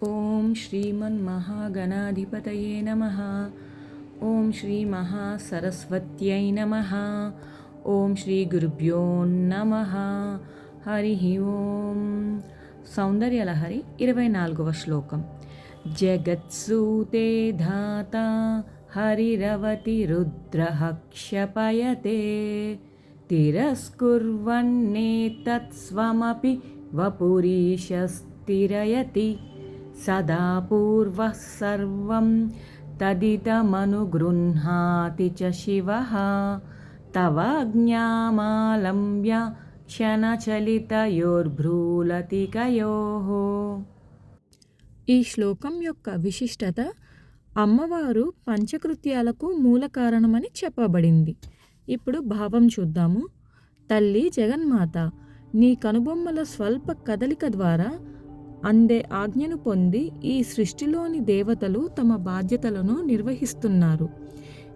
ఓం శ్రీమన్మహాగణాధిపతయే నమః. ఓం శ్రీ మహాసరస్వత్యై నమః. ఓం శ్రీ గురుభ్యో నమః. హరి ఓం. సౌందర్యలహరి 24వ శ్లోకం. జగత్సూతే ధాత హరిరవతి రుద్రః క్షపయతే తిరస్కుర్వన్నేతత్స్వమపి వపురీశస్తిరయతి సదా పూర్వః సర్వం తదిదమనుగృహ్ణాతి చ శివః తవాజ్ఞామాలంబ్య క్షణచలితయోర్భ్రూలతికయోః. ఈ శ్లోకం యొక్క విశిష్టత అమ్మవారు పంచకృత్యాలకు మూల కారణమని చెప్పబడింది. ఇప్పుడు భావం చూద్దాము. తల్లి జగన్మాత, నీ కనుబొమ్మల స్వల్ప కదలిక ద్వారా అందే ఆజ్ఞను పొంది ఈ సృష్టిలోని దేవతలు తమ బాధ్యతలను నిర్వహిస్తున్నారు.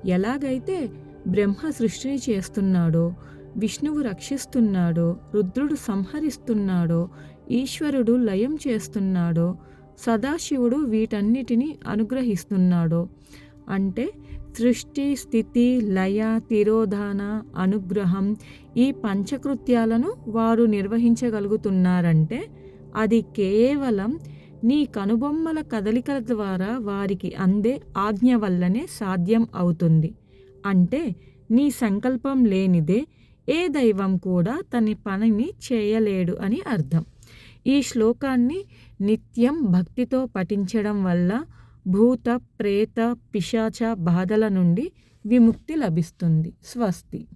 ఎలాగైతే బ్రహ్మ సృష్టిని చేస్తున్నాడో, విష్ణువు రక్షిస్తున్నాడో, రుద్రుడు సంహరిస్తున్నాడో, ఈశ్వరుడు లయం చేస్తున్నాడో, సదాశివుడు వీటన్నిటిని అనుగ్రహిస్తున్నాడో, అంటే సృష్టి, స్థితి, లయ, తిరోధాన, అనుగ్రహం ఈ పంచకృత్యాలను వారు నిర్వహించగలుగుతున్నారంటే అది కేవలం నీ కనుబొమ్మల కదలికల ద్వారా వారికి అందే ఆజ్ఞ వల్లనే సాధ్యం అవుతుంది. అంటే నీ సంకల్పం లేనిదే ఏ దైవం కూడా తన పనిని చేయలేడు అని అర్థం. ఈ శ్లోకాన్ని నిత్యం భక్తితో పఠించడం వల్ల భూత, ప్రేత, పిశాచ బాధల నుండి విముక్తి లభిస్తుంది. స్వస్తి.